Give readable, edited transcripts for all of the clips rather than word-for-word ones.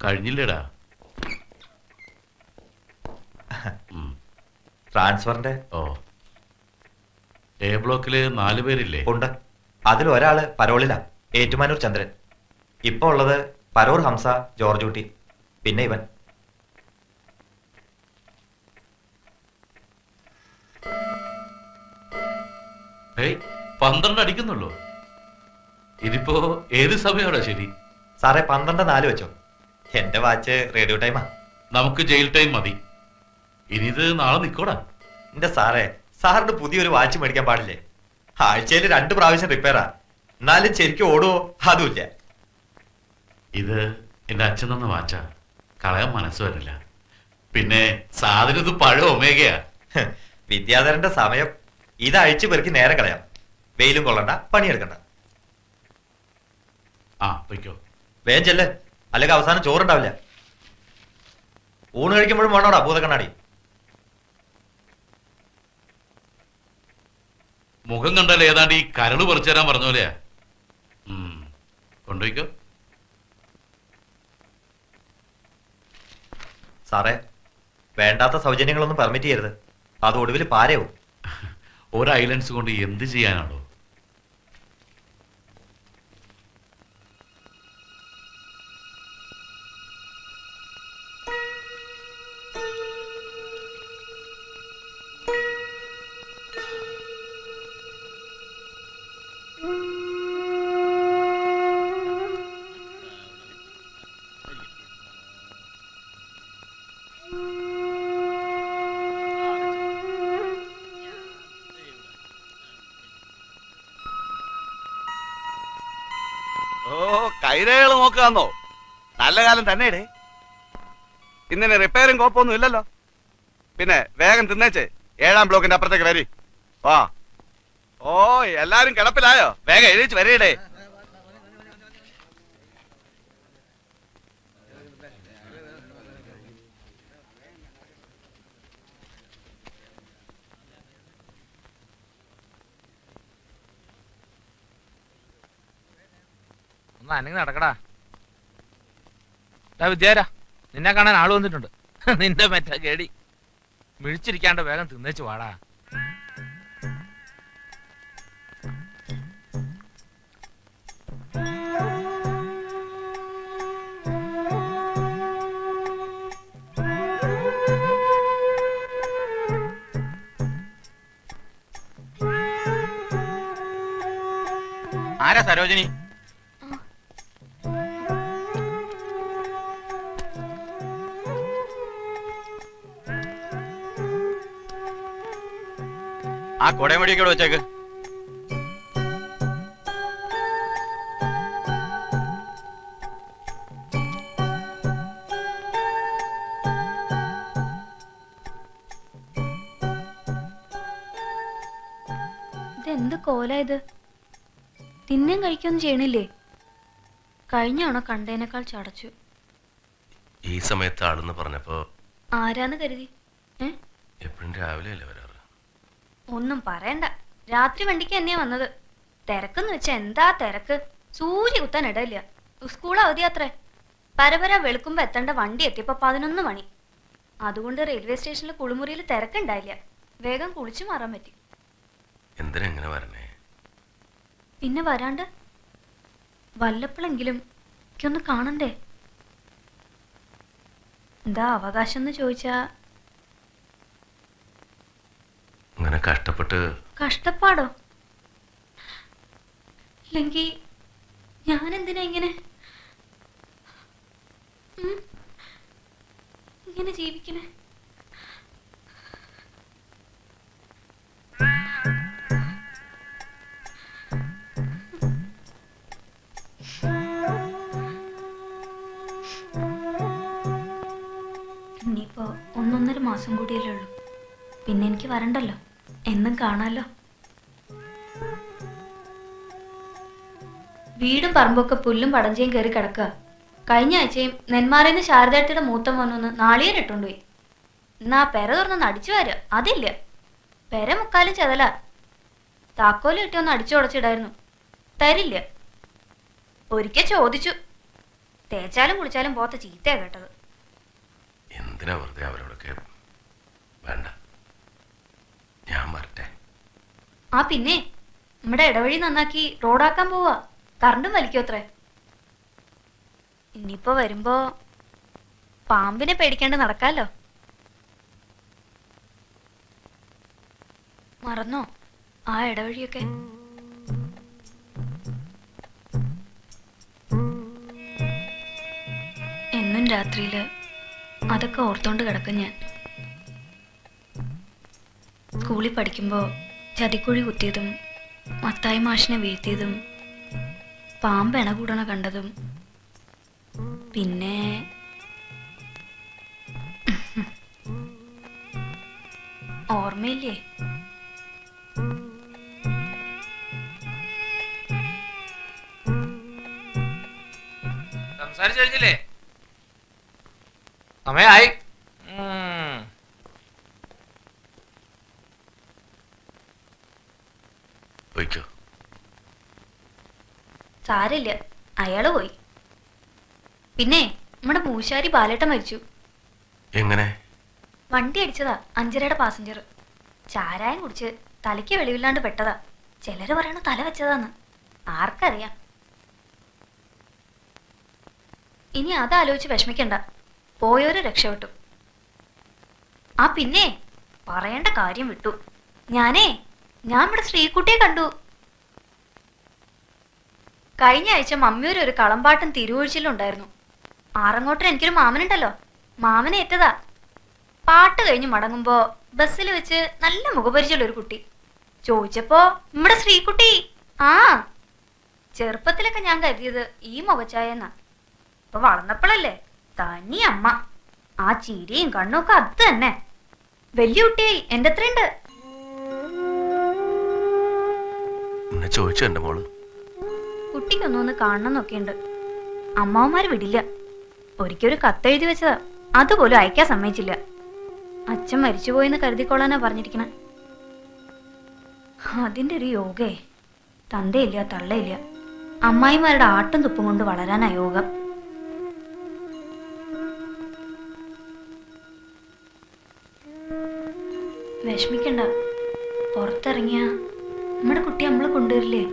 കഴിഞ്ഞില്ലടാ. ട്രാൻസ്ഫറിന്റെ A ബ്ലോക്കില് 4 പേരില്ലേ? ഉണ്ട്. അതിൽ ഒരാള് പരോളിലാ, ഏറ്റുമാനൂർ ചന്ദ്രൻ. ഇപ്പൊ ഉള്ളത് പരൂർ ഹംസ, ജോർജ് ഊട്ടി, പിന്നെ ഇവൻ. ഏയ് 12 അടിക്കുന്നുള്ളൂ. ഇതിപ്പോ ഏത് സമയമാണോ ശരി? സാറേ 12:04 വെച്ചോ. എന്റെ വാച്ച് റേഡിയോ ടൈമാ. നമുക്ക് ജയിൽ ടൈം മതി. ഇനി ഇത് നാളെ നിക്കോടാ. എന്റെ സാറേ, സാറിന് പുതിയൊരു വാച്ച് മേടിക്കാൻ പാടില്ലേ? ആഴ്ചയിൽ 2 പ്രാവശ്യം റിപ്പയറാ. എന്നാലും ശരിക്കും ഓടുവോ? അതുമില്ല. ഇത് എന്റെ അച്ഛൻ തന്ന വാച്ചാ. കളയാൻ മനസ്സ് വരില്ല. പിന്നെ സാധനം ഇത് പഴയ ഒമേഗയാ. വിദ്യാധരന്റെ സമയം. ഇത് അഴിച്ചു പെറുക്കി നേരെ കളയാം. വെയിലും കൊള്ളണ്ട, പണിയെടുക്കണ്ട. പൊയ്ക്കോ. വേഗം ചെല്ല്, അല്ലെങ്കിൽ അവസാനം ചോറുണ്ടാവില്ല. ഊണ് കഴിക്കുമ്പോഴും വേണോടാ ഭൂതക്കണ്ണാടി. മുഖം കണ്ടാൽ ഏതാണ്ട് ഈ കരള് പറിച്ചു തരാൻ പറഞ്ഞ പോലെയാ. കൊണ്ടുപോയിക്കോ. സാറേ, വേണ്ടാത്ത സൗജന്യങ്ങളൊന്നും പെർമിറ്റ് ചെയ്യരുത്. അത് ഒടുവിൽ പാരയാവും. ഒരു ഐലൻഡ്സ് കൊണ്ട് എന്ത് ചെയ്യാനാണോ? കൈരേകള് നോക്കാന്നോ? നല്ല കാലം തന്നെയടേ. ഇന്നിന് റിപ്പയറും കോപ്പൊന്നും ഇല്ലല്ലോ. പിന്നെ വേഗം തിന്നേച്ചേ 7-ാം ബ്ലോക്കിന്റെ അപ്പുറത്തേക്ക് വരി. എല്ലാരും കിടപ്പിലായോ? വേഗം എഴുതിച്ച് വരയിടേ. അനങ്ങി നടക്കടാ. വിദ്യാര, നിന്നെ കാണാൻ ആള് വന്നിട്ടുണ്ട്. നിന്റെ മറ്റേ കേടി മിഴിച്ചിരിക്കാണ്ട് വേഗം തിന്നേച്ചു വാടാ. ആരാ സരോജിനി? ആ കൊടയമടിയൊക്കെ ഇവിടെ വെച്ചേക്ക്. ഇതെന്ത് കോലായത്? തിന്നും കഴിക്കൊന്നും ചെയ്യണില്ലേ? കഴിഞ്ഞാണോ കണ്ടേനേക്കാൾ ചടച്ചു. ഈ സമയത്ത് ആളെന്ന് പറഞ്ഞപ്പോ ആരാന്ന് കരുതി? എപ്പോഴും രാവിലെ അല്ലേ വരാറ്? ഒന്നും പറയണ്ട. രാത്രി വണ്ടിക്ക് തന്നെയാ വന്നത്. തിരക്കെന്ന് വെച്ചാ എന്താ തിരക്ക്! സൂര്യ കുത്താൻ ഇടയില്ല. സ്കൂൾ അവധിയാത്രേ. പരപര വെളുക്കുമ്പോ എത്തേണ്ട വണ്ടി എത്തിയപ്പോ 11 മണി. അതുകൊണ്ട് റെയിൽവേ സ്റ്റേഷനിൽ കുളിമുറിയിൽ തിരക്കുണ്ടായില്ല. വേഗം കുളിച്ചു മാറാൻ പറ്റി. എന്തിനാ എങ്ങനെ വരണേ? പിന്നെ വരാണ്ട് വല്ലപ്പോഴെങ്കിലും എനിക്കൊന്ന് കാണണ്ടേ? എന്താ അവകാശം എന്ന് ചോദിച്ചാ അങ്ങനെ കഷ്ടപ്പെട്ട് കഷ്ടപ്പാടോ? ഇല്ലെങ്കിൽ ഞാൻ എന്തിനാ ഇങ്ങനെ ഇങ്ങനെ ജീവിക്കണേ? ഇനിയിപ്പോ 1.5 മാസം കൂടിയല്ലേ ഉള്ളൂ. പിന്നെ എനിക്ക് വരണ്ടല്ലോ, എന്നും കാണാലോ. വീടും പറമ്പൊക്കെ പുല്ലും പടഞ്ചയും കയറി കിടക്കുക. കഴിഞ്ഞ ആഴ്ചയും നെന്മാറേന്ന് ശാരദാട്ടിയുടെ മൂത്ത മോനൊന്ന് നാളികേരം ഇട്ടുകൊണ്ടുപോയി. എന്നാ പെര തുറന്നൊന്ന് അടിച്ചു വരിക, അതില്ല. പെര മുക്കാലും ചെതല. താക്കോല് കിട്ടി ഒന്ന് അടിച്ചു ഉടച്ചിടായിരുന്നു, തരില്ല. ഒരിക്കൽ ചോദിച്ചു, തേച്ചാലും കുളിച്ചാലും പോത്ത ചീത്തയാ കേട്ടത്. എന്തിനാ വെറുതെ അവരോടൊക്കെ? വേണ്ട, ഞാൻ വരട്ടെ. ആ പിന്നെ നമ്മുടെ ഇടവഴി നന്നാക്കി റോഡാക്കാൻ പോവാ. കറണ്ടും വലിക്കോത്രേ. ഇനിയിപ്പോ വരുമ്പോ പാമ്പിനെ പേടിക്കാണ്ട് നടക്കാലോ. മറന്നോ ആ ഇടവഴിയൊക്കെ? എന്നും രാത്രിയില് അതൊക്കെ ഓർത്തോണ്ട് കിടക്കും ഞാൻ. സ്കൂളിൽ പഠിക്കുമ്പോ ചതിക്കുഴി കുത്തിയതും മത്തായി മാഷിനെ വീഴ്ത്തിയതും പാമ്പ് ഇണ കൂടണ കണ്ടതും പിന്നെ ഓർമ്മയില്ലേ? സംസാരിച്ചു കഴിഞ്ഞില്ലേ? സമയായി. പോയിക്കോ. സാരില്ല, അയാള് പോയി. പിന്നെ നമ്മുടെ മൂശാരി ബാലേട്ടൻ മരിച്ചു. എങ്ങനെ? വണ്ടി അടിച്ചതാ, 5:30യുടെ പാസഞ്ചർ. ചാരായം കുടിച്ച് തലയ്ക്ക് വെളിവില്ലാണ്ട് പെട്ടതാ. ചിലര് പറയണ തല വെച്ചതാന്ന്. ആർക്കറിയാം. ഇനി അതാലോചിച്ച് വിഷമിക്കണ്ട, പോയോര് രക്ഷപ്പെട്ടു. ആ പിന്നെ പറയേണ്ട കാര്യം വിട്ടു. ഞാൻ ഇവിടെ ശ്രീകുട്ടിയെ കണ്ടു. കഴിഞ്ഞ ആഴ്ച മമ്മിയൂര് ഒരു കളമ്പാട്ടും തിരുവൊഴിച്ചിലും ഉണ്ടായിരുന്നു. ആറങ്ങോട്ടൻ എനിക്കൊരു മാമനുണ്ടല്ലോ, മാമനെ ഏറ്റതാ. പാട്ട് കഴിഞ്ഞ് മടങ്ങുമ്പോ ബസ്സിൽ വെച്ച് നല്ല മുഖപരിചയമുള്ള ഒരു കുട്ടി. ചോദിച്ചപ്പോ നമ്മുടെ ശ്രീകുട്ടി. ആ ചെറുപ്പത്തിലൊക്കെ ഞാൻ കരുതിയത് ഈ മുഖച്ചായെന്നാ. ഇപ്പൊ വളർന്നപ്പോഴല്ലേ തനി അമ്മ. ആ ചിരിയും കണ്ണും ഒക്കെ അത് തന്നെ. വലിയ കുട്ടിയായി, എന്റെ അത്രയുണ്ട്. ചോദിച്ചു എന്റെ മോള്. കുട്ടിക്കൊന്നൊന്ന് കാണണമെന്നൊക്കെയുണ്ട്. അമ്മാവന്മാര് വിടില്ല. ഒരിക്കലൊരു കത്തെഴുതി വെച്ചതാ, അതുപോലും അയക്കാൻ സമ്മതിച്ചില്ല. അച്ഛൻ മരിച്ചുപോയെന്ന് കരുതിക്കൊള്ളാനാ പറഞ്ഞിരിക്കണേ. അതിന്റെ ഒരു യോഗേ. തന്തയില്ല തള്ളയില്ല, അമ്മായിമാരുടെ ആട്ടും തുപ്പും കൊണ്ട് വളരാനാ യോഗം. വിഷമിക്കണ്ട, പുറത്തിറങ്ങിയ നമ്മുടെ കുട്ടി നമ്മള് കൊണ്ടുവരില്ലേ?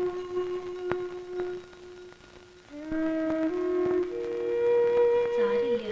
സാരില്ല.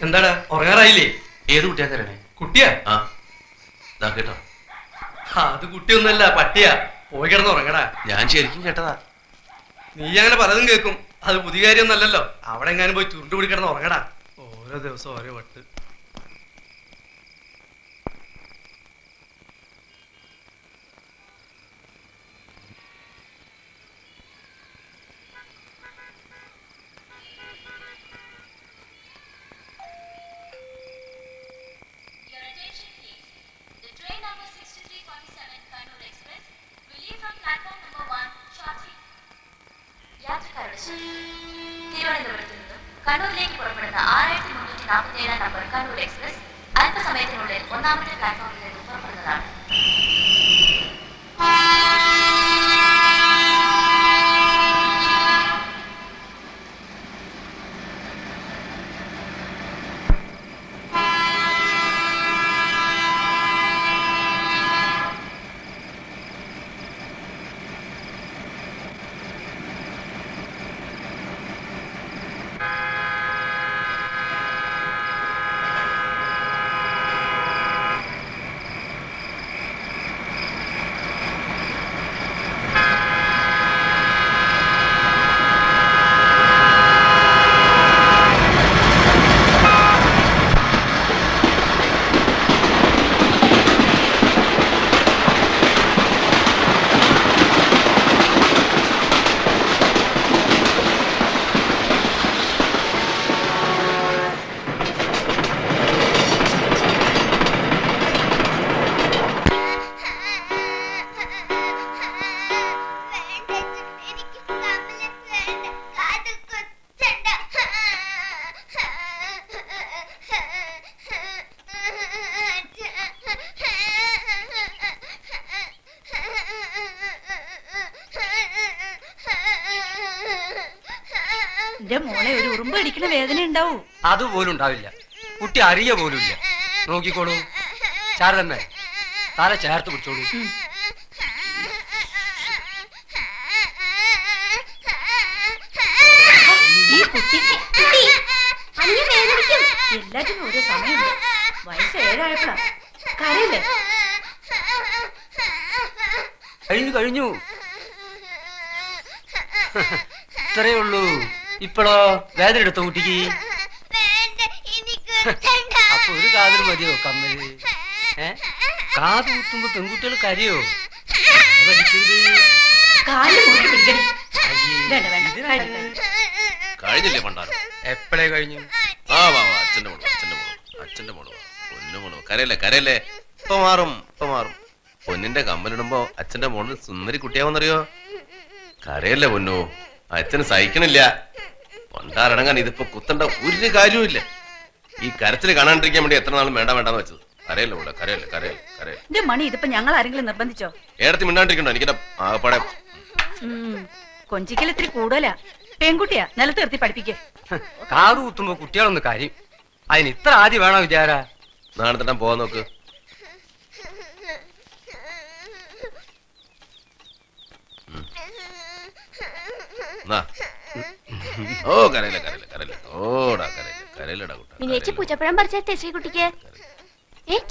എന്താടാ ഉറങ്ങാറായില്ലേ? ഏത് കുട്ടിയാ തരണേ? കുട്ടിയാ? ആ ദാ കേട്ടോ. അത് കുട്ടിയൊന്നുമല്ല, പട്ടിയാ. പോയി കിടന്ന് ഉറങ്ങടാ. ഞാൻ ശരിക്കും കേട്ടതാ. നീ അങ്ങനെ പലതും കേൾക്കും, അത് പുതിയ കാര്യമൊന്നല്ലല്ലോ. അവിടെ എങ്ങാനും പോയി ചുരുണ്ടുപിടി കിടന്ന് ഉറങ്ങടാ. ഓരോ ദിവസം ഓരോ വട്ട്. ചെയ്യുന്ന നമ്പർ കണ്ണൂർ എക്സ്പ്രസ് അല്പസമയത്തിനുള്ളിൽ ഒന്നാമത്തെ പ്ലാറ്റ്ഫോമിൽ നിന്ന് പുറപ്പെടുന്നതാണ്. എന്റെ മോളെ ഒരു ഉറുമ്പ് അടിക്കണ വേദന ഉണ്ടാവൂ. അതുപോലും ഉണ്ടാവില്ല. കുട്ടി അറിയ പോലുമില്ല. നോക്കിക്കോളൂ. ശാരദമ്മേ, തല ചേർത്ത് പിടിച്ചോളൂ. ഈ കുട്ടി എല്ലാത്തിനും ഓരോ സമയമുണ്ട്. വയസ്സ് 7 കരയില്ലേ? കഴിഞ്ഞു ഇത്രയേ ഉള്ളൂ. ഇപ്പഴോ വേദന എടുത്തോ കുട്ടിക്ക്? അപ്പൊ ഒരു കാതിൽ മതിയോ കമ്മല്? കാത് കുത്തുമ്പോ പെൺകുട്ടികൾ കരയോ? കഴിഞ്ഞില്ലേ പണ്ടാരം? എപ്പോഴേ കഴിഞ്ഞു? അച്ഛന്റെ മോള് പൊന്നു മോള് കരയല്ലേ. ഇപ്പൊ മാറും. പൊന്നിന്റെ കമ്മലിടുമ്പോ അച്ഛന്റെ മോള് സുന്ദരി കുട്ടിയാവുന്നറിയോ? കരയല്ലേ പൊന്നു, അച്ഛന് സഹിക്കണില്ല. പണ്ടാരടങ്ങാൻ ഇതിപ്പോ കുത്തണ്ട ഒരു കാര്യമില്ല. ഈ കരച്ചില് കാണാണ്ടിരിക്കാൻ വേണ്ടി എത്ര നാളും വേണ്ടാന്ന് വെച്ചത്. കരയല്ലേ മോളെ, കരയല്ലേ. മണി ഇതിപ്പോ ഞങ്ങൾ ആരെങ്കിലും നിർബന്ധിച്ചോ? ഏടത്തി മിണ്ടാണ്ടിരിക്കണ്ടോ? എനിക്കിടെ ആകപ്പാടെ കൊഞ്ചിക്കൽ ഇത്തിരി കൂടുതലാ. പെൺകുട്ടിയാ, നിലത്ത് നിർത്തി പഠിപ്പിക്കേ. കാത് കുത്തുമ്പോ കുട്ടികളൊന്ന് കാര്യം. അതിന് ഇത്ര ആദ്യം വേണോ വിചാര? നാളെ പോവാൻ നോക്ക്. ഓ കരയില്ല. ഓടാ കരയില്ലടാ മിനിയേച്ചി പൂച്ചപ്പഴം പറിച്ച ശ്രീകുട്ടിക്ക്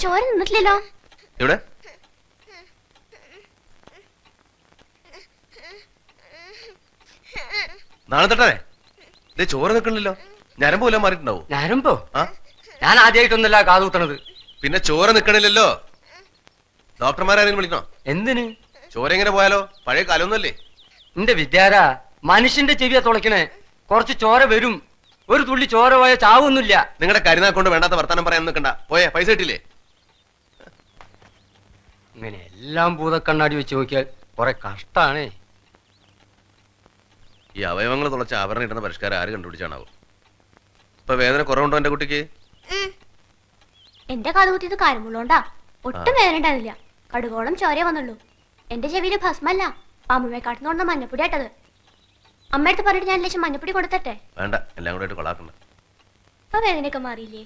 ചോര നിന്നിട്ടില്ലല്ലോ. ഇവിടെ നാളെ തട്ടേ ഇത് ചോര നിൽക്കണില്ലല്ലോ. ഞരമ്പ് പോലും മാറിയിട്ടുണ്ടാവും. ഞാനുമ്പോ ഞാൻ ആദ്യമായിട്ടൊന്നല്ല കാത് കുത്തണത്. പിന്നെ ചോര നിൽക്കണില്ലല്ലോ. ഡോക്ടർമാരാരെങ്കിലും വിളിക്കണോ? എന്തിന്? ചോര എങ്ങനെ പോയാലോ? പഴയ കാലമൊന്നുമല്ലേ. എന്റെ വിദ്യാര, മനുഷ്യന്റെ ചെവിയാ തുളയ്ക്കണേ. കുറച്ച് ചോര വരും. ഒരു തുള്ളി ചോര പോയ ചാവൊന്നുമില്ല. നിങ്ങളുടെ കരുനാക്കൊണ്ട് വേണ്ടാത്ത വർത്താനം പറയാൻ നിൽക്കണ്ട. പോയേ, പൈസ കിട്ടില്ലേ? ഇങ്ങനെ എല്ലാം ഭൂതക്കണ്ണാടി വെച്ച് നോക്കിയാൽ കുറെ കഷ്ടാണേ. ഈ അവയവങ്ങൾ തുളച്ച ആവരണം ഇടുന്ന പരിഷ്കാരം ആര് കണ്ടുപിടിച്ചാണാവും? ഇപ്പൊ വേദന കുറവുണ്ടോ എന്റെ കുട്ടിക്ക്? എന്റെ കാത് കുത്തിയത് കാര്യമുള്ളോണ്ടാ. ഒട്ടും വേദന ഉണ്ടാവില്ല. കടുകോളം ചോര വന്നുള്ളൂ. എന്റെ ചെവിയില് ഭസ്മല്ല, അമ്മമ്മയെ കാട്ടുന്നോണ്ട മഞ്ഞപ്പൊടി ആട്ടത്. അമ്മയടുത്ത് പറഞ്ഞിട്ട് ഞാൻ ലക്ഷം മഞ്ഞപ്പൊടി കൊടുത്തട്ടെ? വേണ്ട, എല്ലാം കൂടെ കൊളാക്കണ്ട. ഇപ്പൊ വേദനയൊക്കെ മാറിയില്ലേ?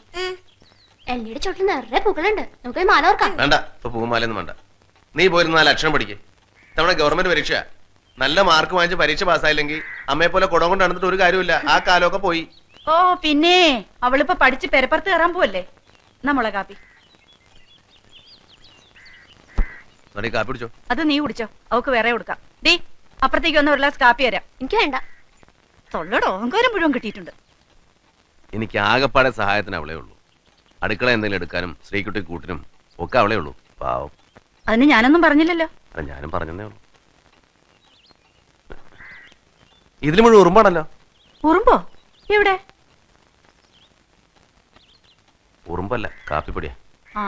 എല്ലിയുടെ ചുട്ടിൽ നിറയെ പൂക്കളുണ്ട്. നമുക്ക് മാല ഓർക്കാം. വേണ്ട, ഇപ്പൊ പൂമാലയൊന്നും വേണ്ട. നീ പോയിരുന്ന 4 അക്ഷരം പഠിക്കേ. നമ്മുടെ ഗവൺമെന്റ് പരീക്ഷ നല്ല മാർക്ക് വാങ്ങിച്ച് പരീക്ഷ പാസ്സായില്ലെങ്കിൽ അമ്മയെ പോലെ കുടം കൊണ്ട് നടന്നിട്ട് ഒരു കാര്യമില്ല. ആ കാലമൊക്കെ പോയി. ഓ പിന്നെ അവളിപ്പോ പഠിച്ച് പെരപ്പുറത്ത് കയറാൻ പോവല്ലേ. നമ്മളെ കാപ്പി കാപ്പി പിടിച്ചോ. അത് നീ കുടിച്ചോ, അവക്ക് വേറെ കൊടുക്കാം. ഡീ അപ്പുറത്തേക്ക് വന്ന് 1 ഗ്ലാസ് കാപ്പി തരാം. എനിക്ക് വേണ്ട. തൊള്ളയുടെ ഓങ്കാരം മുഴുവൻ കിട്ടിയിട്ടുണ്ട്. എനിക്ക് ആകെപ്പാടെ സഹായത്തിന് അവളേ ഉള്ളൂ. അടുക്കള എന്തെങ്കിലും എടുക്കാനും ശ്രീകുട്ടി കൂട്ടിനും ഒക്കെ അവളേ ഉള്ളൂ. പാവം. അതിന് ഞാനൊന്നും പറഞ്ഞില്ലല്ലോ. അല്ല, ഞാനും പറഞ്ഞതേ ഉള്ളൂ. ഇതിൽ മുഴുവൻ ഉറുമ്പാണല്ലോ. ഉറുമ്പോ? എവിടെ? ഉറുമ്പല്ല, കാപ്പിപ്പൊടിയാ. ആ,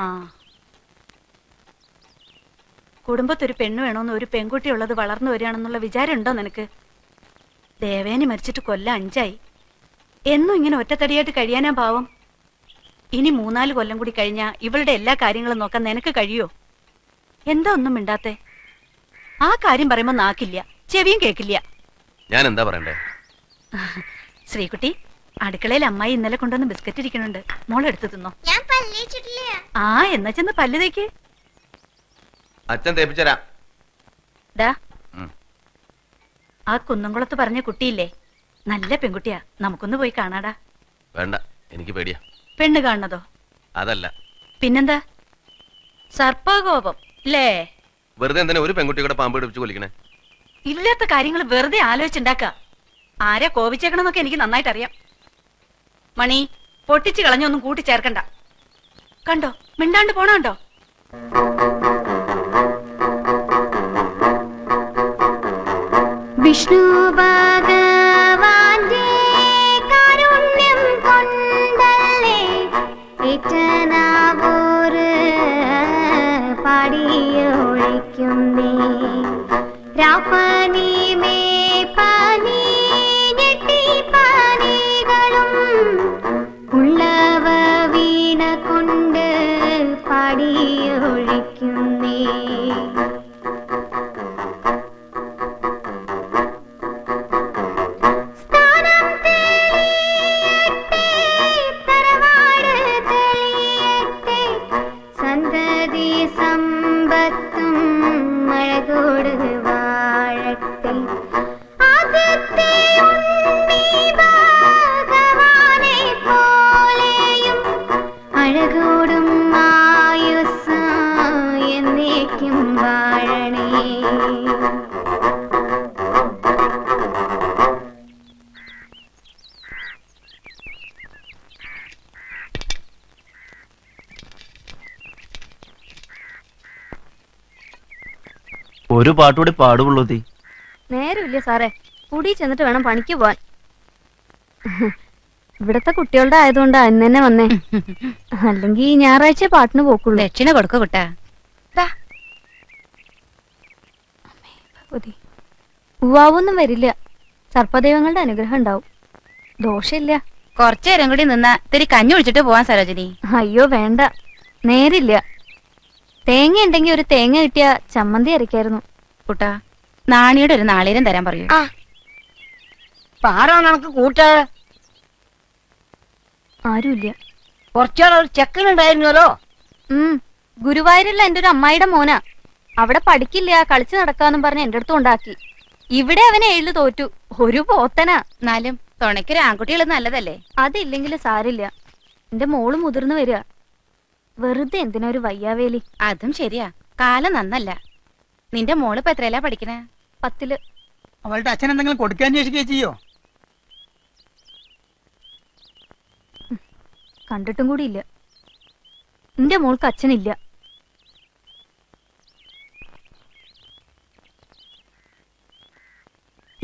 കുടുംബത്തൊരു പെണ്ണ് വേണമെന്ന് ഒരു പെൺകുട്ടി ഉള്ളത് വളർന്നു വരികയാണെന്നുള്ള വിചാരം ഉണ്ടോ നിനക്ക്? ദേവേനി മരിച്ചിട്ട് കൊല്ലം 5 ആയി. എന്നും ഇങ്ങനെ ഒറ്റത്തടിയായിട്ട് കഴിയാനാ ഭാവം. ഇനി 3-4 കൊല്ലം കൂടി കഴിഞ്ഞാ ഇവളുടെ എല്ലാ കാര്യങ്ങളും നോക്കാൻ നിനക്ക് കഴിയോ? എന്താ ഒന്നും മിണ്ടാത്തെ? ആ കാര്യം പറയുമ്പോ നാക്കില്ല, ചെവിയും കേക്കില്ല. ഞാൻ എന്താ പറയണ്ടേ? ശ്രീകുട്ടി, അടുക്കളയിൽ അമ്മായി ഇന്നലെ കൊണ്ടുവന്ന് ബിസ്ക്കറ്റ് ഇരിക്കുന്നുണ്ട്, മോളെടുത്ത് തിന്നോ. ആ, എന്നാ ചെന്ന് പല്ല് തേക്ക്. അച്ഛൻ തേപ്പിച്ചരാ. ഡാ, ആ കുന്നംകുളത്ത് പറഞ്ഞ കുട്ടിയില്ലേ, നല്ല പെൺകുട്ടിയാ, നമുക്കൊന്ന് പോയി കാണാടാ. വേണ്ട, എനിക്ക് പേടിയാ. പെണ്ണ് കാണണതോ? അതല്ല. പിന്നെന്താ? സർപ്പകോപം അല്ലേ? വെറുതെ എന്തിനാ ഒരു പെൺകുട്ടിയുടെ പാമ്പ് പിടിപ്പിച്ച് കൊല്ലിക്കണേ? ഇല്ലാത്ത കാര്യങ്ങൾ വെറുതെ ആലോചിച്ചുണ്ടാക്ക. ആരെ കോപിച്ചേക്കണമെന്നൊക്കെ എനിക്ക് നന്നായിട്ട് അറിയാം. മണി, പൊട്ടിച്ചു കളഞ്ഞൊന്നും കൂട്ടിച്ചേർക്കണ്ട. കണ്ടോ, മിണ്ടാണ്ട് പോണോ? വിഷ്ണു ഭഗവാന്റെ കാരുണ്യം കൊണ്ടല്ലേ ഏറ്റനാവൂര് പാടിയൊഴിക്കുന്നേ. രാപ്പനി മേ പനി ഞെട്ടി പനികളും ഉള്ളവ വീണ കൊണ്ട് പാടിയൊഴിക്കുന്നേ. സന്തതി സമ്പത്തും മഴകോട് വാഴട്ടെ. ആദ്യത്തെ ഉണ്ണി ഭഗവാനെ പോലെയും അഴകോടും ആയുസ്സ എന്നേക്കും വാഴണേ. ഒരു പാട്ടുകൂടി പാടുള്ളൂ. നേരമില്ല സാറേ, കൂടി ചെന്നിട്ട് വേണം പണിക്ക് പോവാൻ. ഇവിടത്തെ കുട്ടികളുടെ ആയതുകൊണ്ടാ ഇന്ന് തന്നെ വന്നേ. അല്ലെങ്കിൽ ഞായറാഴ്ച പാട്ടിന് പോക്കുള്ളൂ. ദക്ഷിണ കൊടുക്ക കുട്ടാ. ഉവാവൊന്നും വരില്ല, സർപ്പദൈവങ്ങളുടെ അനുഗ്രഹം ഉണ്ടാവും. ദോഷമില്ല. കുറച്ചേരം കൂടി നിന്നാ തിരി കഞ്ഞി ഒഴിച്ചിട്ട് പോവാൻ സരോജിനി. അയ്യോ വേണ്ട, നേരില്ല. തേങ്ങ ഉണ്ടെങ്കിൽ ഒരു തേങ്ങ കിട്ടിയ ചമ്മന്തി അരക്കായിരുന്നു. കുട്ടാ, നാണിയുടെ ഒരു നാളീരം തരാൻ പറയൂ. ആരാ നമുക്ക് കൂട്ട? ആരുമില്ല. കുറച്ചാളൊരു ചെക്കനുണ്ടായിരുന്നല്ലോ. ഗുരുവായൂരുള്ള എന്റെ ഒരു അമ്മായിയുടെ മോനാ. അവിടെ പഠിക്കില്ല, കളിച്ചു നടക്കാന്നും പറഞ്ഞ് എന്റെ അടുത്ത് ഉണ്ടാക്കി. ഇവിടെ അവനെ 7 തോറ്റു. ഒരു പോത്തനാ. എന്നാലും തുണയ്ക്കൊരു ആൺകുട്ടികൾ നല്ലതല്ലേ? അതില്ലെങ്കിൽ സാരില്ല. എന്റെ മോള് മുതിർന്നു വരിക. വെറുതെ എന്തിനാ ഒരു വയ്യാവേലി? അതും ശരിയാ, കാലം നന്നല്ല. നിന്റെ മോള് ഇപ്പൊ എത്രയല്ല പഠിക്കണേ? 10ല്. അവളുടെ അച്ഛൻ എന്തെങ്കിലും കൊടുക്കാൻ അന്വേഷിക്കുകയോ ചെയ്യോ? കണ്ടിട്ടും കൂടി ഇല്ല. എന്റെ മോൾക്ക് അച്ഛനില്ല.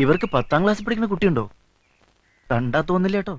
ഇവർക്ക് 10ാം ക്ലാസ് പഠിക്കുന്ന കുട്ടിയുണ്ടോ? കണ്ടാ തോന്നില്ല കേട്ടോ.